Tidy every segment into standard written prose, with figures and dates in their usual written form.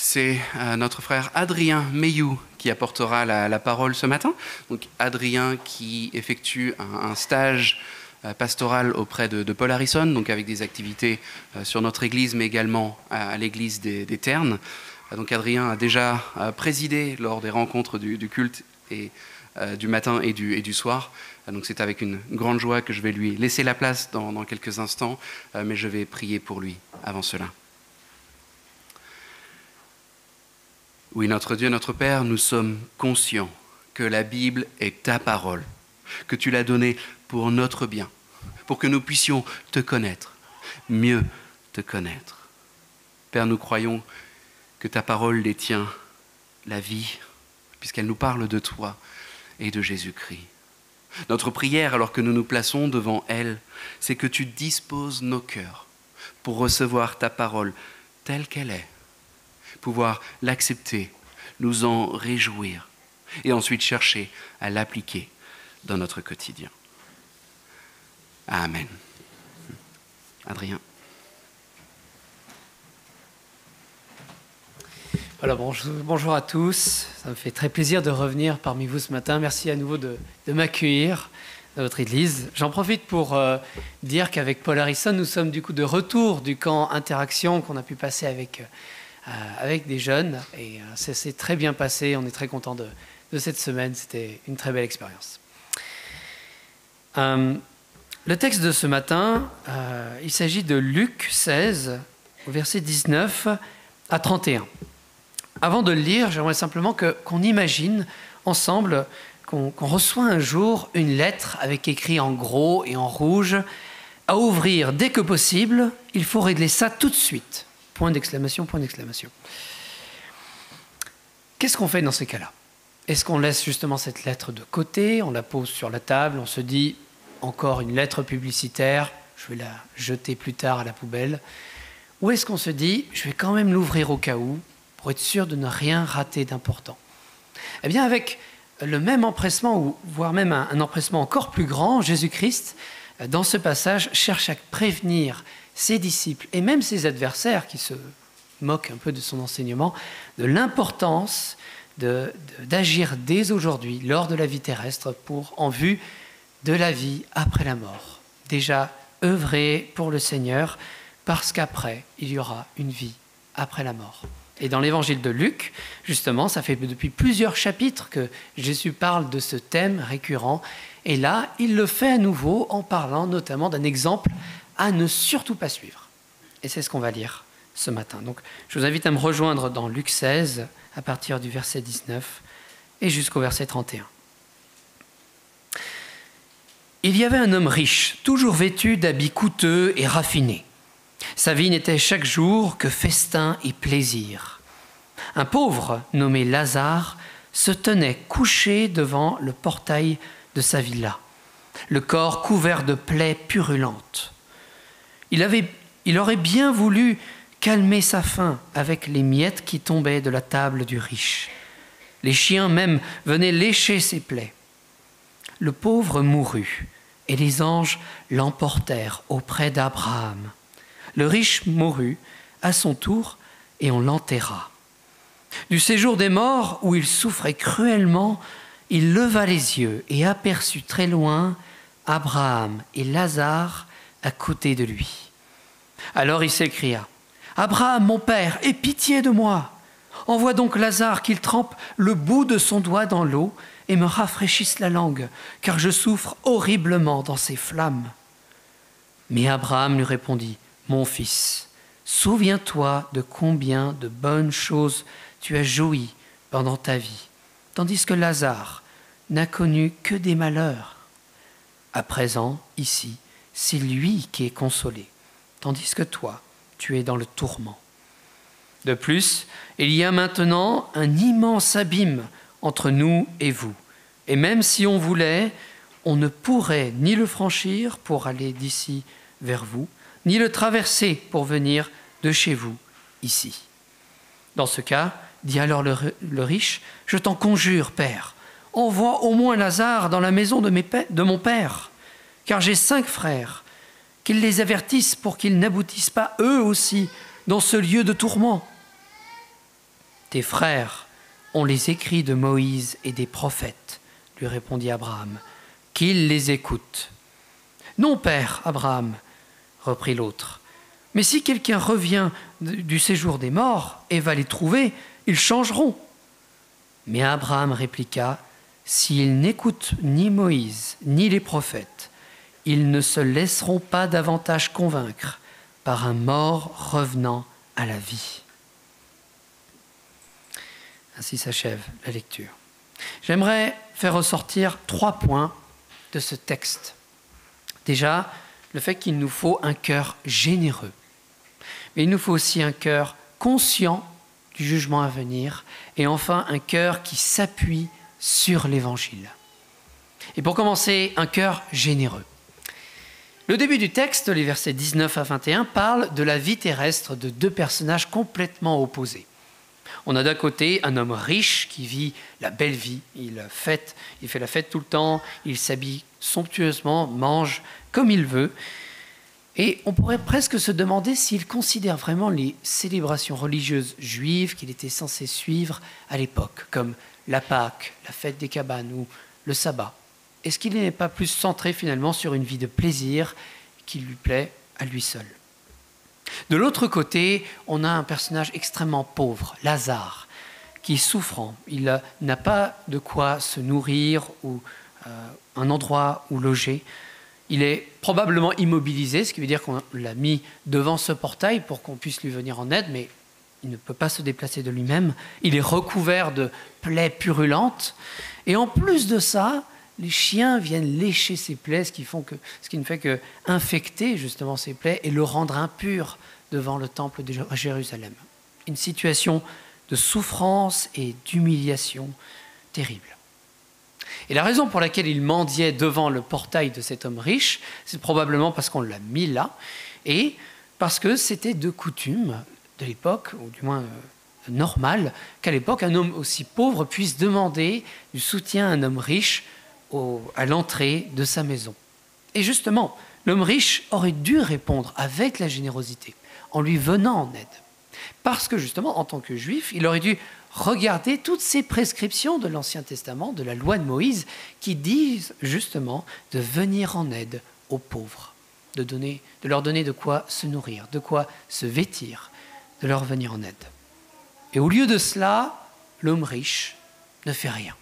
c'est notre frère Adrien Meilloux qui apportera la parole ce matin. Donc Adrien qui effectue un stage pastoral auprès de Paul Harrison, donc avec des activités sur notre église, mais également à l'église des Ternes. Donc Adrien a déjà présidé lors des rencontres du culte et du matin et du soir. Donc c'est avec une grande joie que je vais lui laisser la place dans quelques instants, mais je vais prier pour lui avant cela. Oui, notre Dieu, notre Père, nous sommes conscients que la Bible est ta parole, que tu l'as donnée pour notre bien, pour que nous puissions te connaître, mieux te connaître. Père, nous croyons que ta parole détient la vie, puisqu'elle nous parle de toi et de Jésus-Christ. Notre prière, alors que nous nous plaçons devant elle, c'est que tu disposes nos cœurs pour recevoir ta parole telle qu'elle est, pouvoir l'accepter, nous en réjouir et ensuite chercher à l'appliquer dans notre quotidien. Amen. Adrien. Voilà, bonjour à tous. Ça me fait très plaisir de revenir parmi vous ce matin. Merci à nouveau de m'accueillir dans votre église. J'en profite pour dire qu'avec Paul Harrison, nous sommes du coup de retour du camp Interaction qu'on a pu passer avec des jeunes. Et ça s'est très bien passé. On est très contents de cette semaine. C'était une très belle expérience. Le texte de ce matin, il s'agit de Luc 16, au verset 19 à 31. Avant de le lire, j'aimerais simplement qu'on imagine ensemble qu'on reçoit un jour une lettre avec écrit en gros et en rouge à ouvrir dès que possible. Il faut régler ça tout de suite. Point d'exclamation, point d'exclamation. Qu'est-ce qu'on fait dans ces cas-là? Est-ce qu'on laisse justement cette lettre de côté, on la pose sur la table, on se dit encore une lettre publicitaire, je vais la jeter plus tard à la poubelle? Ou est-ce qu'on se dit, je vais quand même l'ouvrir au cas où, pour être sûr de ne rien rater d'important? Eh bien, avec le même empressement, ou voire même un empressement encore plus grand, Jésus-Christ, dans ce passage, cherche à prévenir ses disciples et même ses adversaires qui se moquent un peu de son enseignement, de l'importance d'agir dès aujourd'hui, lors de la vie terrestre, en vue de la vie après la mort. Déjà œuvrer pour le Seigneur, parce qu'après, il y aura une vie après la mort. Et dans l'évangile de Luc, justement, ça fait depuis plusieurs chapitres que Jésus parle de ce thème récurrent. Et là, il le fait à nouveau en parlant notamment d'un exemple à ne surtout pas suivre. Et c'est ce qu'on va lire ce matin. Donc, je vous invite à me rejoindre dans Luc 16, à partir du verset 19 et jusqu'au verset 31. Il y avait un homme riche, toujours vêtu d'habits coûteux et raffinés. Sa vie n'était chaque jour que festin et plaisir. Un pauvre nommé Lazare se tenait couché devant le portail de sa villa, le corps couvert de plaies purulentes. Il aurait bien voulu calmer sa faim avec les miettes qui tombaient de la table du riche. Les chiens même venaient lécher ses plaies. Le pauvre mourut et les anges l'emportèrent auprès d'Abraham. Le riche mourut à son tour et on l'enterra. Du séjour des morts où il souffrait cruellement, il leva les yeux et aperçut très loin Abraham et Lazare à côté de lui. Alors il s'écria : « Abraham, mon père, aie pitié de moi. Envoie donc Lazare qu'il trempe le bout de son doigt dans l'eau et me rafraîchisse la langue, car je souffre horriblement dans ces flammes. » Mais Abraham lui répondit : « Mon fils, souviens-toi de combien de bonnes choses tu as joui pendant ta vie, tandis que Lazare n'a connu que des malheurs. À présent, ici, c'est lui qui est consolé, tandis que toi, tu es dans le tourment. De plus, il y a maintenant un immense abîme entre nous et vous, et même si on voulait, on ne pourrait ni le franchir pour aller d'ici vers vous, ni le traverser pour venir de chez vous ici. Dans ce cas, dit alors le riche, je t'en conjure, père, envoie au moins Lazare dans la maison de mon père, car j'ai 5 frères, qu'ils les avertissent pour qu'ils n'aboutissent pas eux aussi dans ce lieu de tourment. Tes frères ont les écrits de Moïse et des prophètes, lui répondit Abraham, qu'ils les écoutent. Non, père Abraham, reprit l'autre, mais si quelqu'un revient du séjour des morts et va les trouver, ils changeront. Mais Abraham répliqua, s'ils n'écoutent ni Moïse ni les prophètes, ils ne se laisseront pas davantage convaincre par un mort revenant à la vie. Ainsi s'achève la lecture. J'aimerais faire ressortir 3 points de ce texte. Déjà, le fait qu'il nous faut un cœur généreux. Mais il nous faut aussi un cœur conscient du jugement à venir. Et enfin, un cœur qui s'appuie sur l'Évangile. Et pour commencer, un cœur généreux. Le début du texte, les versets 19 à 21, parle de la vie terrestre de 2 personnages complètement opposés. On a d'un côté un homme riche qui vit la belle vie, il fait la fête tout le temps, il s'habille somptueusement, mange comme il veut. Et on pourrait presque se demander s'il considère vraiment les célébrations religieuses juives qu'il était censé suivre à l'époque, comme la Pâque, la fête des cabanes ou le sabbat. Est-ce qu'il n'est pas plus centré finalement sur une vie de plaisir qui lui plaît à lui seul? De l'autre côté, on a un personnage extrêmement pauvre, Lazare, qui est souffrant. Il n'a pas de quoi se nourrir ou un endroit où loger. Il est probablement immobilisé, ce qui veut dire qu'on l'a mis devant ce portail pour qu'on puisse lui venir en aide, mais il ne peut pas se déplacer de lui-même. Il est recouvert de plaies purulentes. Et en plus de ça, les chiens viennent lécher ses plaies, ce qui ne fait qu'infecter justement ses plaies et le rendre impur devant le temple de Jérusalem. Une situation de souffrance et d'humiliation terrible. Et la raison pour laquelle il mendiait devant le portail de cet homme riche, c'est probablement parce qu'on l'a mis là, et parce que c'était de coutume de l'époque, ou du moins normal, qu'à l'époque, un homme aussi pauvre puisse demander du soutien à un homme riche à l'entrée de sa maison. Et justement, l'homme riche aurait dû répondre avec la générosité, en lui venant en aide. Parce que justement, en tant que juif, il aurait dû regarder toutes ces prescriptions de l'Ancien Testament, de la loi de Moïse, qui disent justement de venir en aide aux pauvres, de leur donner de quoi se nourrir, de quoi se vêtir, de leur venir en aide. Et au lieu de cela, l'homme riche ne fait rien.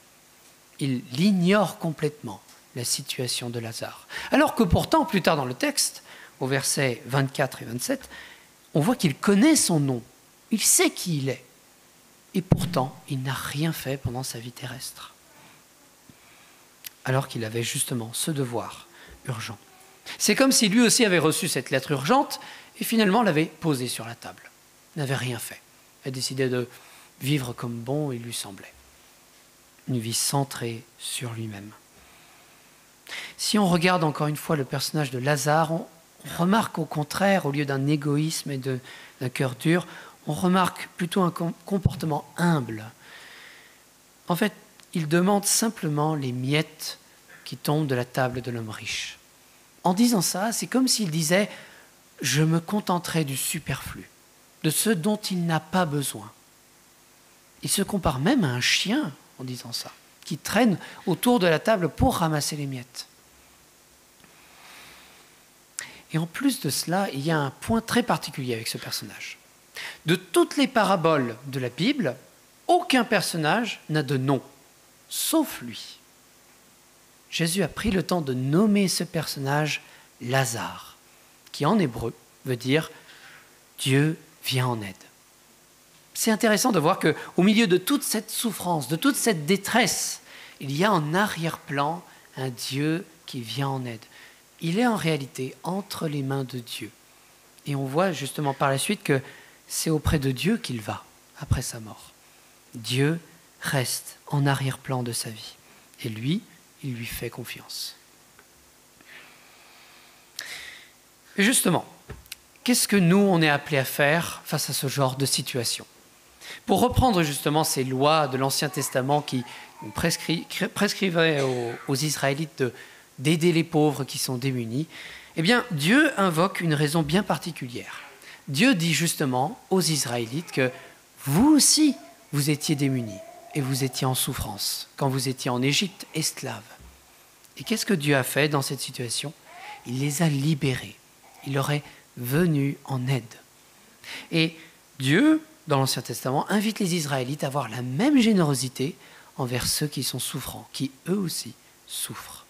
Il ignore complètement la situation de Lazare. Alors que pourtant, plus tard dans le texte, au verset 24 et 27, on voit qu'il connaît son nom, il sait qui il est. Et pourtant, il n'a rien fait pendant sa vie terrestre. Alors qu'il avait justement ce devoir urgent. C'est comme si lui aussi avait reçu cette lettre urgente et finalement l'avait posée sur la table. Il n'avait rien fait. Il a décidé de vivre comme bon il lui semblait. Une vie centrée sur lui-même. Si on regarde encore une fois le personnage de Lazare, on remarque au contraire, au lieu d'un égoïsme et d'un cœur dur, on remarque plutôt un comportement humble. En fait, il demande simplement les miettes qui tombent de la table de l'homme riche. En disant ça, c'est comme s'il disait « je me contenterai du superflu, de ce dont il n'a pas besoin ». Il se compare même à un chien en disant ça, qui traîne autour de la table pour ramasser les miettes. Et en plus de cela, il y a un point très particulier avec ce personnage. De toutes les paraboles de la Bible, aucun personnage n'a de nom, sauf lui. Jésus a pris le temps de nommer ce personnage Lazare, qui en hébreu veut dire « Dieu vient en aide ». C'est intéressant de voir qu'au milieu de toute cette souffrance, de toute cette détresse, il y a en arrière-plan un Dieu qui vient en aide. Il est en réalité entre les mains de Dieu. Et on voit justement par la suite que c'est auprès de Dieu qu'il va après sa mort. Dieu reste en arrière-plan de sa vie. Et lui, il lui fait confiance. Et justement, qu'est-ce que nous, on est appelés à faire face à ce genre de situation ? Pour reprendre justement ces lois de l'Ancien Testament qui prescrivaient aux Israélites d'aider les pauvres qui sont démunis, eh bien, Dieu invoque une raison bien particulière. Dieu dit justement aux Israélites que vous aussi, vous étiez démunis et vous étiez en souffrance, quand vous étiez en Égypte, esclaves. Et qu'est-ce que Dieu a fait dans cette situation? Il les a libérés. Il leur est venu en aide. Et Dieu, dans l'Ancien Testament, invite les Israélites à avoir la même générosité envers ceux qui sont souffrants, qui eux aussi souffrent.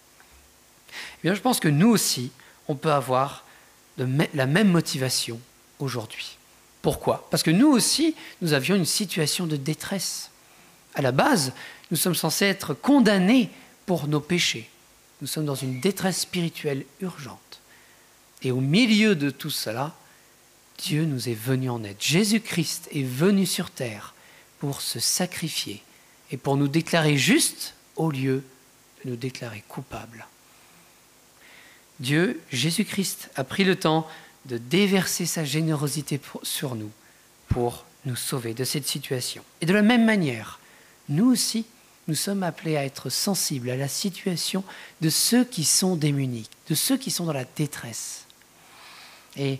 Eh bien, je pense que nous aussi, on peut avoir la même motivation aujourd'hui. Pourquoi? Parce que nous aussi, nous avions une situation de détresse. À la base, nous sommes censés être condamnés pour nos péchés. Nous sommes dans une détresse spirituelle urgente. Et au milieu de tout cela, Dieu nous est venu en aide. Jésus-Christ est venu sur terre pour se sacrifier et pour nous déclarer justes au lieu de nous déclarer coupables. Dieu, Jésus-Christ, a pris le temps de déverser sa générosité sur nous pour nous sauver de cette situation. Et de la même manière, nous aussi, nous sommes appelés à être sensibles à la situation de ceux qui sont démunis, de ceux qui sont dans la détresse. Et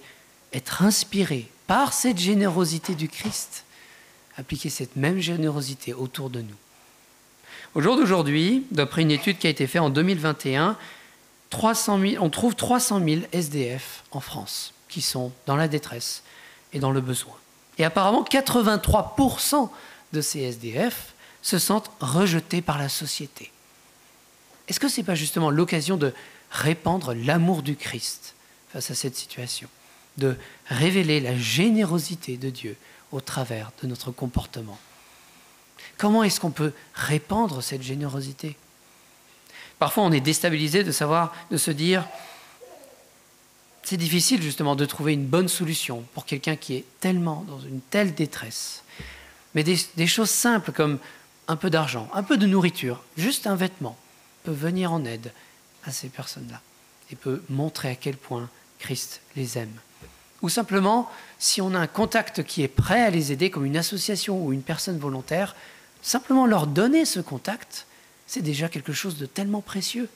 être inspirés par cette générosité du Christ, appliquer cette même générosité autour de nous. Au jour d'aujourd'hui, d'après une étude qui a été faite en 2021, on trouve 300 000 SDF en France qui sont dans la détresse et dans le besoin. Et apparemment, 83% de ces SDF se sentent rejetés par la société. Est-ce que ce n'est pas justement l'occasion de répandre l'amour du Christ face à cette situation, de révéler la générosité de Dieu au travers de notre comportement? Comment est-ce qu'on peut répandre cette générosité? Parfois, on est déstabilisé de se dire, c'est difficile justement de trouver une bonne solution pour quelqu'un qui est tellement dans une telle détresse. Mais des choses simples comme un peu d'argent, un peu de nourriture, juste un vêtement, peut venir en aide à ces personnes-là et peut montrer à quel point Christ les aime. Ou simplement, si on a un contact qui est prêt à les aider, comme une association ou une personne volontaire, simplement leur donner ce contact, c'est déjà quelque chose de tellement précieux.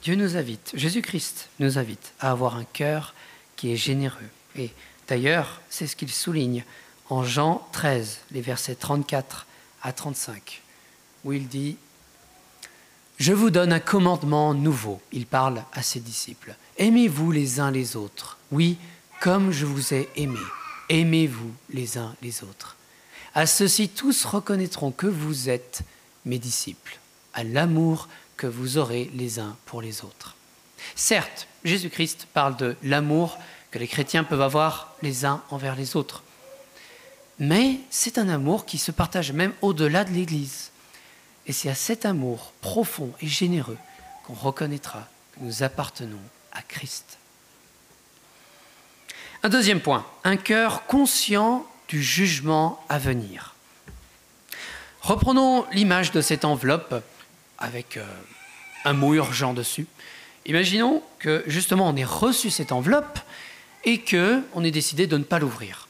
Dieu nous invite, Jésus-Christ nous invite à avoir un cœur qui est généreux. Et d'ailleurs, c'est ce qu'il souligne en Jean 13, les versets 34 à 35, où il dit « Je vous donne un commandement nouveau », il parle à ses disciples. « Aimez-vous les uns les autres, oui, comme je vous ai aimés. Aimez-vous les uns les autres. À ceux-ci, tous reconnaîtront que vous êtes mes disciples, à l'amour que vous aurez les uns pour les autres. » Certes, Jésus-Christ parle de l'amour que les chrétiens peuvent avoir les uns envers les autres. Mais c'est un amour qui se partage même au-delà de l'Église. Et c'est à cet amour profond et généreux qu'on reconnaîtra que nous appartenons à Christ. Un deuxième point, un cœur conscient du jugement à venir. Reprenons l'image de cette enveloppe avec un mot urgent dessus. Imaginons que justement on ait reçu cette enveloppe et qu'on ait décidé de ne pas l'ouvrir.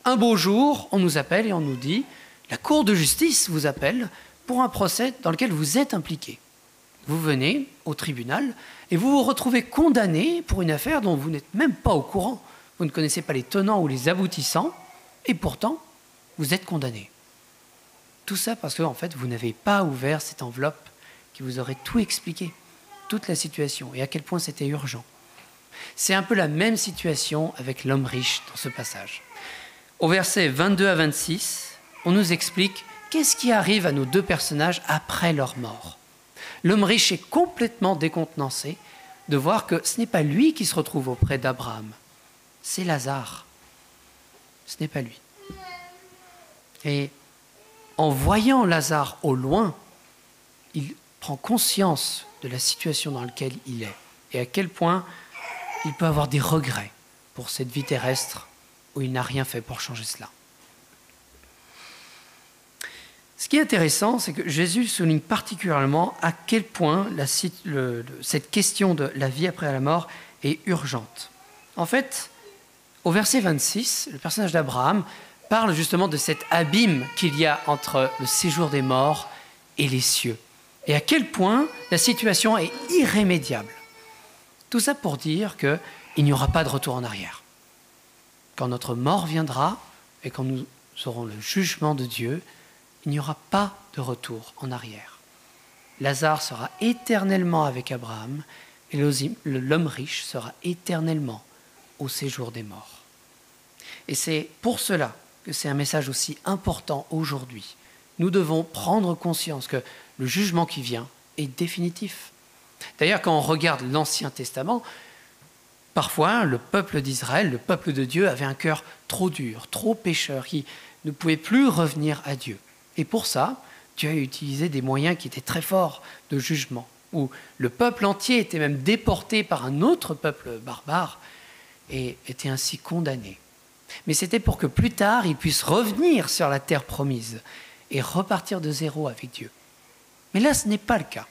Un beau jour, on nous appelle et on nous dit « La Cour de justice vous appelle pour un procès dans lequel vous êtes impliqué. » Vous venez au tribunal et vous vous retrouvez condamné pour une affaire dont vous n'êtes même pas au courant. Vous ne connaissez pas les tenants ou les aboutissants et pourtant, vous êtes condamné. Tout ça parce que en fait, vous n'avez pas ouvert cette enveloppe qui vous aurait tout expliqué, toute la situation et à quel point c'était urgent. C'est un peu la même situation avec l'homme riche dans ce passage. Au verset 22 à 26, on nous explique qu'est-ce qui arrive à nos deux personnages après leur mort. L'homme riche est complètement décontenancé de voir que ce n'est pas lui qui se retrouve auprès d'Abraham, c'est Lazare. Ce n'est pas lui. Et en voyant Lazare au loin, il prend conscience de la situation dans laquelle il est et à quel point il peut avoir des regrets pour cette vie terrestre où il n'a rien fait pour changer cela. Ce qui est intéressant, c'est que Jésus souligne particulièrement à quel point cette question de la vie après la mort est urgente. En fait, au verset 26, le personnage d'Abraham parle justement de cet abîme qu'il y a entre le séjour des morts et les cieux, et à quel point la situation est irrémédiable. Tout ça pour dire qu'il n'y aura pas de retour en arrière. Quand notre mort viendra et quand nous auront le jugement de Dieu, il n'y aura pas de retour en arrière. Lazare sera éternellement avec Abraham et l'homme riche sera éternellement au séjour des morts. Et c'est pour cela que c'est un message aussi important aujourd'hui. Nous devons prendre conscience que le jugement qui vient est définitif. D'ailleurs, quand on regarde l'Ancien Testament, parfois le peuple d'Israël, le peuple de Dieu, avait un cœur trop dur, trop pécheur, qui ne pouvait plus revenir à Dieu. Et pour ça, Dieu a utilisé des moyens qui étaient très forts de jugement, où le peuple entier était même déporté par un autre peuple barbare et était ainsi condamné. Mais c'était pour que plus tard, il puisse revenir sur la terre promise et repartir de zéro avec Dieu. Mais là, ce n'est pas le cas.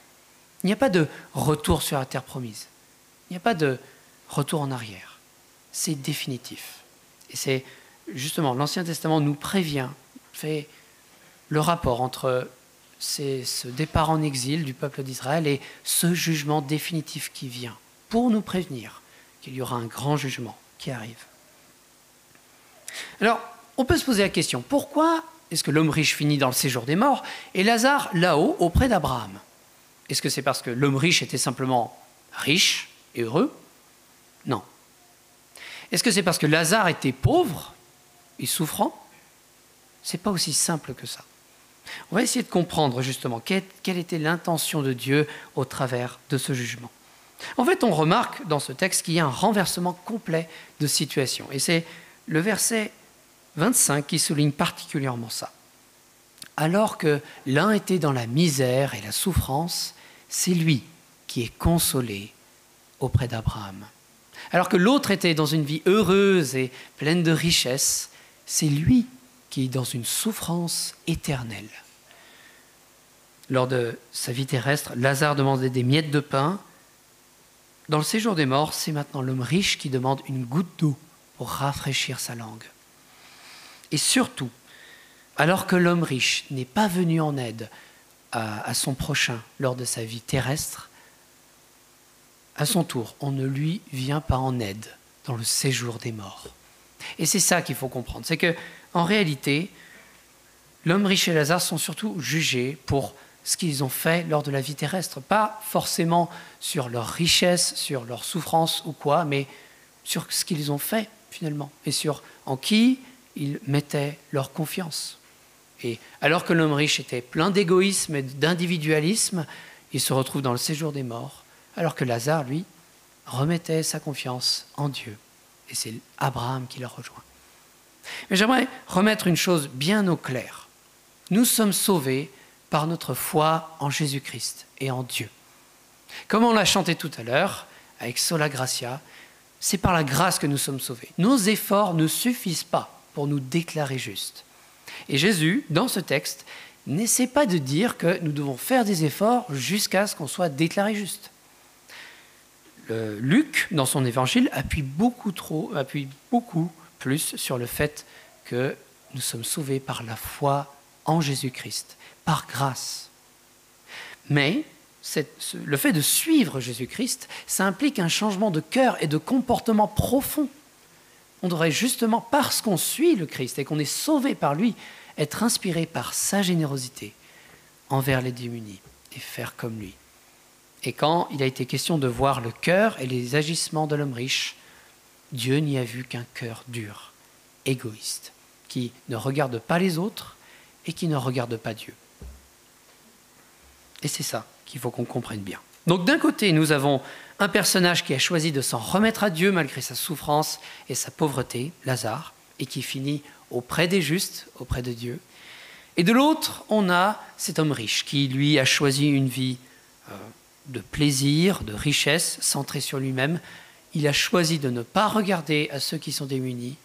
Il n'y a pas de retour sur la terre promise. Il n'y a pas de retour en arrière. C'est définitif. Et c'est justement, l'Ancien Testament nous prévient, fait le rapport entre ce départ en exil du peuple d'Israël et ce jugement définitif qui vient, pour nous prévenir qu'il y aura un grand jugement qui arrive. Alors, on peut se poser la question, pourquoi est-ce que l'homme riche finit dans le séjour des morts et Lazare là-haut auprès d'Abraham? Est-ce que c'est parce que l'homme riche était simplement riche et heureux? Non. Est-ce que c'est parce que Lazare était pauvre et souffrant? Ce n'est pas aussi simple que ça. On va essayer de comprendre justement quelle était l'intention de Dieu au travers de ce jugement. En fait, on remarque dans ce texte qu'il y a un renversement complet de situation. Et c'est le verset 25 qui souligne particulièrement ça. Alors que l'un était dans la misère et la souffrance, c'est lui qui est consolé auprès d'Abraham. Alors que l'autre était dans une vie heureuse et pleine de richesses, c'est lui qui est dans une souffrance éternelle. Lors de sa vie terrestre, Lazare demandait des miettes de pain. Dans le séjour des morts, c'est maintenant l'homme riche qui demande une goutte d'eau pour rafraîchir sa langue. Et surtout, alors que l'homme riche n'est pas venu en aide à son prochain lors de sa vie terrestre, à son tour, on ne lui vient pas en aide dans le séjour des morts. Et c'est ça qu'il faut comprendre, c'est que en réalité, l'homme riche et Lazare sont surtout jugés pour ce qu'ils ont fait lors de la vie terrestre, pas forcément sur leur richesse, sur leur souffrance ou quoi, mais sur ce qu'ils ont fait finalement, et sur en qui ils mettaient leur confiance. Et alors que l'homme riche était plein d'égoïsme et d'individualisme, il se retrouve dans le séjour des morts, alors que Lazare, lui, remettait sa confiance en Dieu. Et c'est Abraham qui le rejoint. Mais j'aimerais remettre une chose bien au clair. Nous sommes sauvés par notre foi en Jésus-Christ et en Dieu. Comme on l'a chanté tout à l'heure, avec Sola Gratia, c'est par la grâce que nous sommes sauvés. Nos efforts ne suffisent pas pour nous déclarer justes. Et Jésus, dans ce texte, n'essaie pas de dire que nous devons faire des efforts jusqu'à ce qu'on soit déclaré juste. Luc, dans son évangile, appuie beaucoup plus sur le fait que nous sommes sauvés par la foi en Jésus-Christ, par grâce. Mais le fait de suivre Jésus-Christ, ça implique un changement de cœur et de comportement profond. On devrait justement, parce qu'on suit le Christ et qu'on est sauvé par lui, être inspiré par sa générosité envers les démunis et faire comme lui. Et quand il a été question de voir le cœur et les agissements de l'homme riche, Dieu n'y a vu qu'un cœur dur, égoïste, qui ne regarde pas les autres et qui ne regarde pas Dieu. Et c'est ça qu'il faut qu'on comprenne bien. Donc d'un côté, nous avons un personnage qui a choisi de s'en remettre à Dieu malgré sa souffrance et sa pauvreté, Lazare, et qui finit auprès des justes, auprès de Dieu. Et de l'autre, on a cet homme riche qui, lui, a choisi une vie de plaisir, de richesse, centrée sur lui-même. Il a choisi de ne pas regarder à ceux qui sont démunis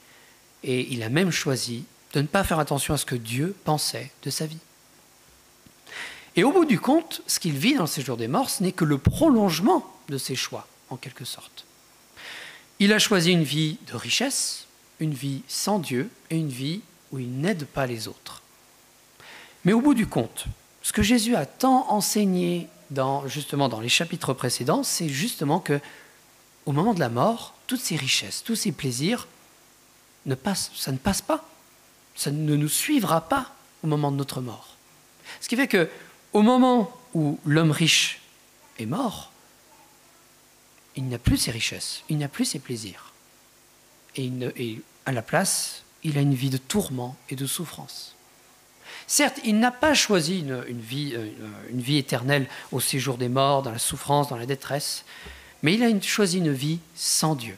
et il a même choisi de ne pas faire attention à ce que Dieu pensait de sa vie. Et au bout du compte, ce qu'il vit dans le séjour des morts, ce n'est que le prolongement de ses choix, en quelque sorte. Il a choisi une vie de richesse, une vie sans Dieu et une vie où il n'aide pas les autres. Mais au bout du compte, ce que Jésus a tant enseigné justement dans les chapitres précédents, c'est justement que au moment de la mort, toutes ces richesses, tous ces plaisirs, ça ne passe pas. ça ne nous suivra pas au moment de notre mort. Ce qui fait qu'au moment où l'homme riche est mort, il n'a plus ses richesses, il n'a plus ses plaisirs. Et à la place, il a une vie de tourment et de souffrance. Certes, il n'a pas choisi une vie éternelle au séjour des morts, dans la souffrance, dans la détresse, mais il a choisi une vie sans Dieu.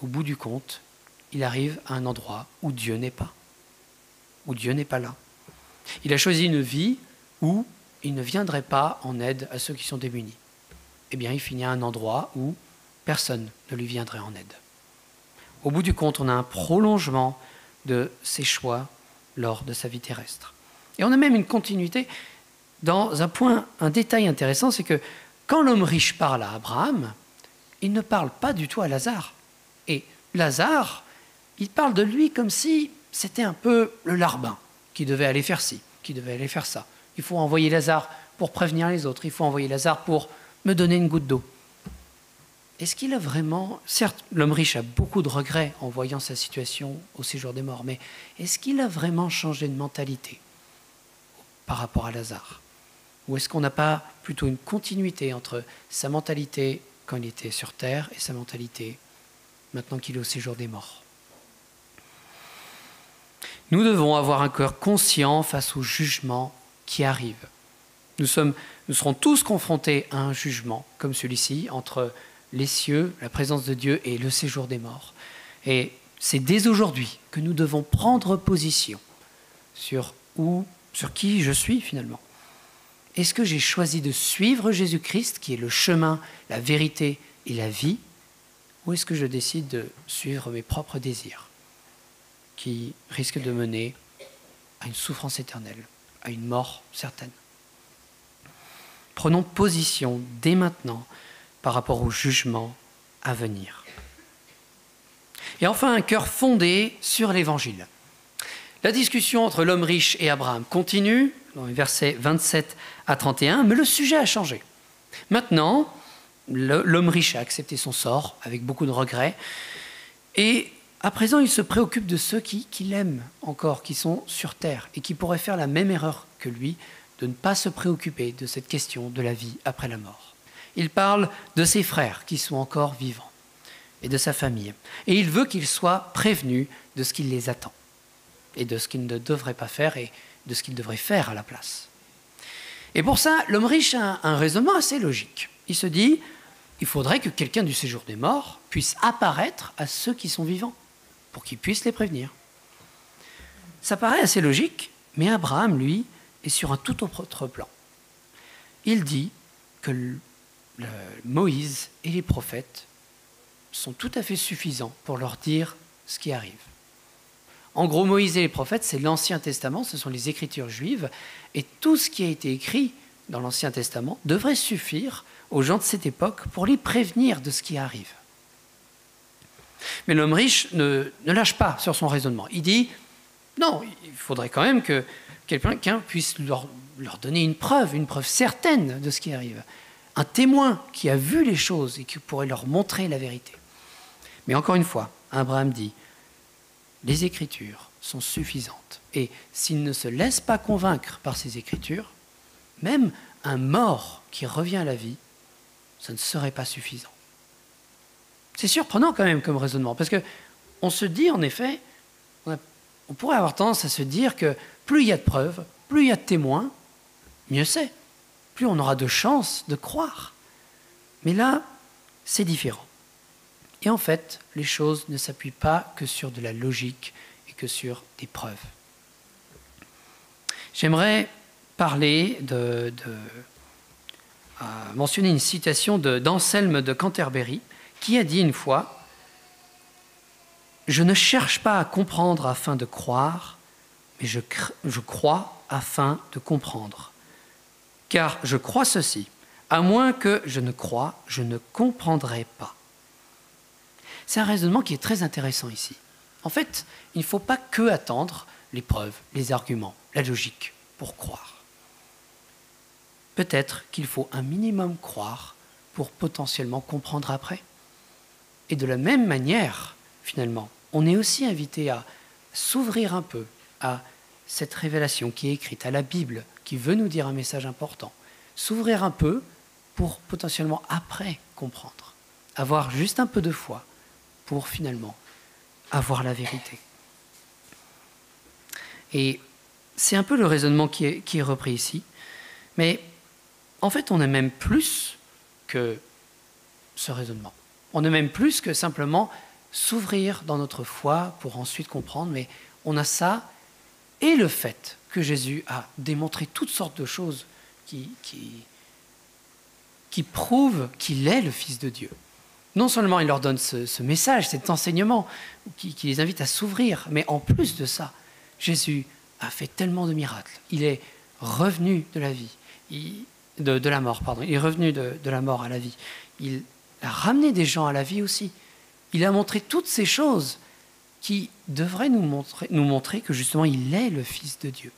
Au bout du compte, il arrive à un endroit où Dieu n'est pas, où Dieu n'est pas là. Il a choisi une vie où il ne viendrait pas en aide à ceux qui sont démunis. Eh bien, il finit à un endroit où personne ne lui viendrait en aide. Au bout du compte, on a un prolongement de ses choix lors de sa vie terrestre. Et on a même une continuité dans un détail intéressant, c'est que quand l'homme riche parle à Abraham, il ne parle pas du tout à Lazare. Et Lazare, il parle de lui comme si c'était un peu le larbin qui devait aller faire ci, qui devait aller faire ça. Il faut envoyer Lazare pour prévenir les autres, il faut envoyer Lazare pour me donner une goutte d'eau. Est-ce qu'il a vraiment... Certes, l'homme riche a beaucoup de regrets en voyant sa situation au séjour des morts, mais est-ce qu'il a vraiment changé de mentalité par rapport à Lazare? Ou est-ce qu'on n'a pas plutôt une continuité entre sa mentalité quand il était sur terre et sa mentalité maintenant qu'il est au séjour des morts? Nous devons avoir un cœur conscient face au jugement qui arrive. Nous serons tous confrontés à un jugement comme celui-ci entre les cieux, la présence de Dieu et le séjour des morts. Et c'est dès aujourd'hui que nous devons prendre position sur qui je suis finalement. Est-ce que j'ai choisi de suivre Jésus-Christ, qui est le chemin, la vérité et la vie, ou est-ce que je décide de suivre mes propres désirs, qui risquent de mener à une souffrance éternelle, à une mort certaine? Prenons position dès maintenant par rapport au jugement à venir. Et enfin, un cœur fondé sur l'Évangile. La discussion entre l'homme riche et Abraham continue, dans les versets 27 à 31, mais le sujet a changé. Maintenant, l'homme riche a accepté son sort avec beaucoup de regrets, et à présent, il se préoccupe de ceux qui l'aiment encore, qui sont sur terre, et qui pourraient faire la même erreur que lui, de ne pas se préoccuper de cette question de la vie après la mort. Il parle de ses frères qui sont encore vivants et de sa famille. Et il veut qu'ils soient prévenus de ce qui les attend et de ce qu'ils ne devraient pas faire et de ce qu'ils devraient faire à la place. Et pour ça, l'homme riche a un raisonnement assez logique. Il se dit, il faudrait que quelqu'un du séjour des morts puisse apparaître à ceux qui sont vivants pour qu'ils puissent les prévenir. Ça paraît assez logique, mais Abraham, lui, est sur un tout autre plan. Il dit que Moïse et les prophètes sont tout à fait suffisants pour leur dire ce qui arrive. En gros, Moïse et les prophètes, c'est l'Ancien Testament, ce sont les Écritures juives, et tout ce qui a été écrit dans l'Ancien Testament devrait suffire aux gens de cette époque pour les prévenir de ce qui arrive. Mais l'homme riche ne lâche pas sur son raisonnement. Il dit, non, il faudrait quand même que quelqu'un puisse leur donner une preuve certaine de ce qui arrive. Un témoin qui a vu les choses et qui pourrait leur montrer la vérité. Mais encore une fois, Abraham dit, les Écritures sont suffisantes. Et s'il ne se laisse pas convaincre par ces Écritures, même un mort qui revient à la vie, ça ne serait pas suffisant. C'est surprenant quand même comme raisonnement, parce qu'on se dit en effet, on pourrait avoir tendance à se dire que plus il y a de preuves, plus il y a de témoins, mieux c'est. Plus on aura de chances de croire. Mais là, c'est différent. Et en fait, les choses ne s'appuient pas que sur de la logique et que sur des preuves. J'aimerais parler mentionner une citation d'Anselme de Canterbury, qui a dit une fois « Je ne cherche pas à comprendre afin de croire, mais je crois afin de comprendre. Car je crois ceci, à moins que je ne croie, je ne comprendrai pas. » C'est un raisonnement qui est très intéressant ici. En fait, il ne faut pas que attendre les preuves, les arguments, la logique pour croire. Peut-être qu'il faut un minimum croire pour potentiellement comprendre après. Et de la même manière, finalement, on est aussi invité à s'ouvrir un peu à cette révélation qui est écrite, à la Bible, qui veut nous dire un message important. S'ouvrir un peu pour potentiellement après comprendre. Avoir juste un peu de foi pour finalement avoir la vérité. Et c'est un peu le raisonnement qui est repris ici. Mais en fait, on est même plus que ce raisonnement. On est même plus que simplement s'ouvrir dans notre foi pour ensuite comprendre, mais on a ça et le fait que Jésus a démontré toutes sortes de choses qui prouvent qu'il est le Fils de Dieu. Non seulement il leur donne ce message, cet enseignement qui les invite à s'ouvrir, mais en plus de ça, Jésus a fait tellement de miracles. Il est revenu de la vie, de la mort, pardon. Il est revenu de la mort à la vie. Il a ramené des gens à la vie aussi. Il a montré toutes ces choses qui devraient nous montrer que justement il est le Fils de Dieu.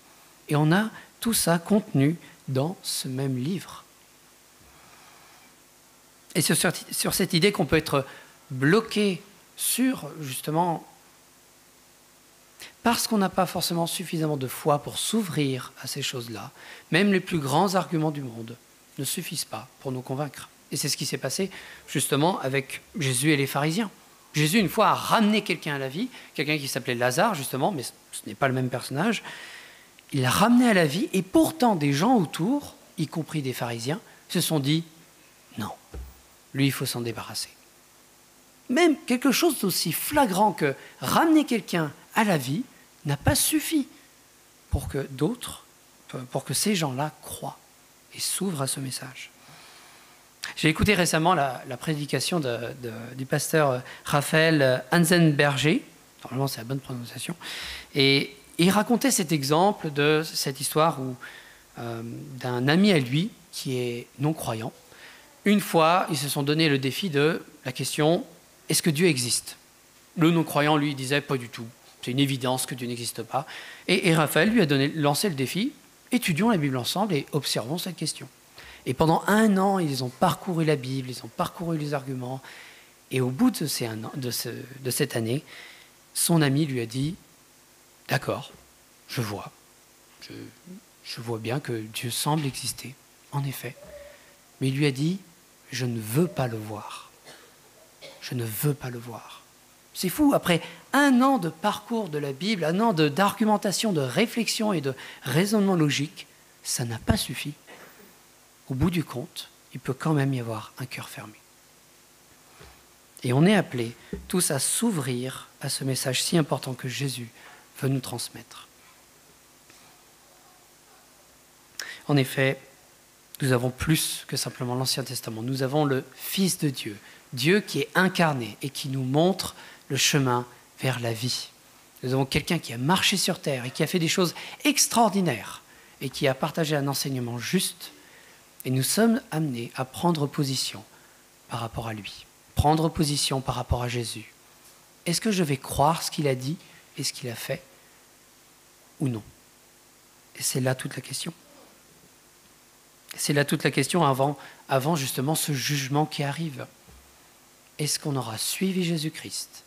Et on a tout ça contenu dans ce même livre. Et sur cette idée qu'on peut être bloqué sur, justement, parce qu'on n'a pas forcément suffisamment de foi pour s'ouvrir à ces choses-là, même les plus grands arguments du monde ne suffisent pas pour nous convaincre. Et c'est ce qui s'est passé justement avec Jésus et les pharisiens. Jésus, une fois, a ramené quelqu'un à la vie, quelqu'un qui s'appelait Lazare, justement, mais ce n'est pas le même personnage. Il l'a ramené à la vie, et pourtant des gens autour, y compris des pharisiens, se sont dit « Non, lui, il faut s'en débarrasser ». Même quelque chose d'aussi flagrant que ramener quelqu'un à la vie n'a pas suffi pour que ces gens-là croient et s'ouvrent à ce message. J'ai écouté récemment la prédication du pasteur Raphaël Hansenberger, normalement c'est la bonne prononciation, et il racontait cet exemple de cette histoire d'un ami à lui qui est non-croyant. Une fois, ils se sont donné le défi de la question « Est-ce que Dieu existe ?» Le non-croyant, lui, disait « Pas du tout, c'est une évidence que Dieu n'existe pas. » Et Raphaël lui a lancé le défi « Étudions la Bible ensemble et observons cette question. » Et pendant 1 an, ils ont parcouru la Bible, ils ont parcouru les arguments. Et au bout de cette année, son ami lui a dit « D'accord, je vois. Je vois bien que Dieu semble exister, en effet. » Mais il lui a dit « Je ne veux pas le voir. Je ne veux pas le voir. » C'est fou, après 1 an de parcours de la Bible, 1 an d'argumentation, de réflexion et de raisonnement logique, ça n'a pas suffi. Au bout du compte, il peut quand même y avoir un cœur fermé. Et on est appelés tous à s'ouvrir à ce message si important que Jésus veut nous transmettre. En effet, nous avons plus que simplement l'Ancien Testament. Nous avons le Fils de Dieu, Dieu qui est incarné et qui nous montre le chemin vers la vie. Nous avons quelqu'un qui a marché sur terre et qui a fait des choses extraordinaires et qui a partagé un enseignement juste. Et nous sommes amenés à prendre position par rapport à lui, prendre position par rapport à Jésus. Est-ce que je vais croire ce qu'il a dit et ce qu'il a fait ou non? Et c'est là toute la question. C'est là toute la question avant justement ce jugement qui arrive. Est-ce qu'on aura suivi Jésus-Christ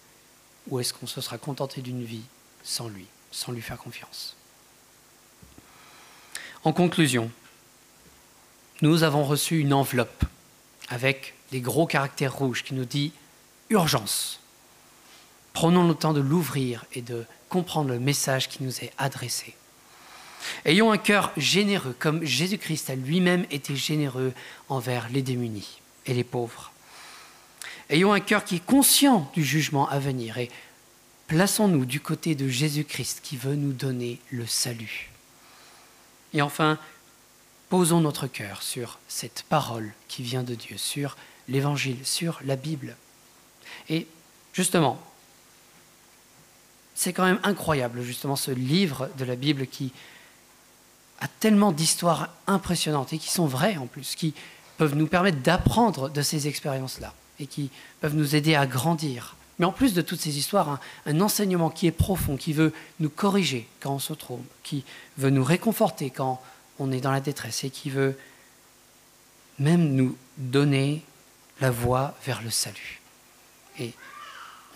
ou est-ce qu'on se sera contenté d'une vie sans lui faire confiance? En conclusion, nous avons reçu une enveloppe avec des gros caractères rouges qui nous dit « Urgence ». Prenons le temps de l'ouvrir et de comprendre le message qui nous est adressé. Ayons un cœur généreux, comme Jésus-Christ a lui-même été généreux envers les démunis et les pauvres. Ayons un cœur qui est conscient du jugement à venir et plaçons-nous du côté de Jésus-Christ qui veut nous donner le salut. Et enfin, posons notre cœur sur cette parole qui vient de Dieu, sur l'Évangile, sur la Bible. Et justement, c'est quand même incroyable, justement, ce livre de la Bible qui a tellement d'histoires impressionnantes et qui sont vraies en plus, qui peuvent nous permettre d'apprendre de ces expériences-là et qui peuvent nous aider à grandir. Mais en plus de toutes ces histoires, un enseignement qui est profond, qui veut nous corriger quand on se trompe, qui veut nous réconforter quand on est dans la détresse et qui veut même nous donner la voie vers le salut. Et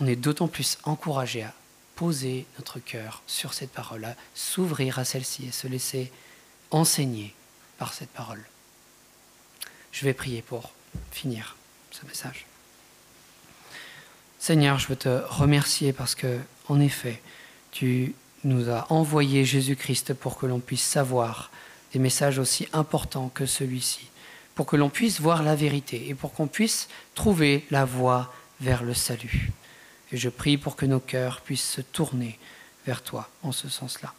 on est d'autant plus encouragé poser notre cœur sur cette parole, à s'ouvrir à celle-ci et se laisser enseigner par cette parole. Je vais prier pour finir ce message. Seigneur, je veux te remercier parce que, en effet, tu nous as envoyé Jésus-Christ pour que l'on puisse savoir des messages aussi importants que celui-ci, pour que l'on puisse voir la vérité et pour qu'on puisse trouver la voie vers le salut. Et je prie pour que nos cœurs puissent se tourner vers toi en ce sens-là.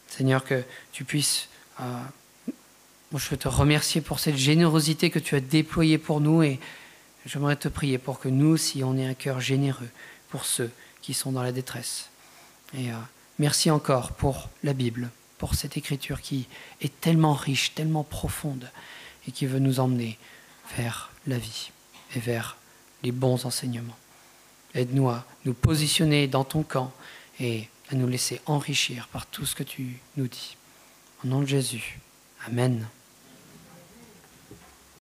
Seigneur, que tu puisses... je veux te remercier pour cette générosité que tu as déployée pour nous et j'aimerais te prier pour que nous aussi, on ait un cœur généreux pour ceux qui sont dans la détresse. Et merci encore pour la Bible, pour cette écriture qui est tellement riche, tellement profonde et qui veut nous emmener vers la vie et vers les bons enseignements. Aide-nous à nous positionner dans ton camp et à nous laisser enrichir par tout ce que tu nous dis. Au nom de Jésus, Amen.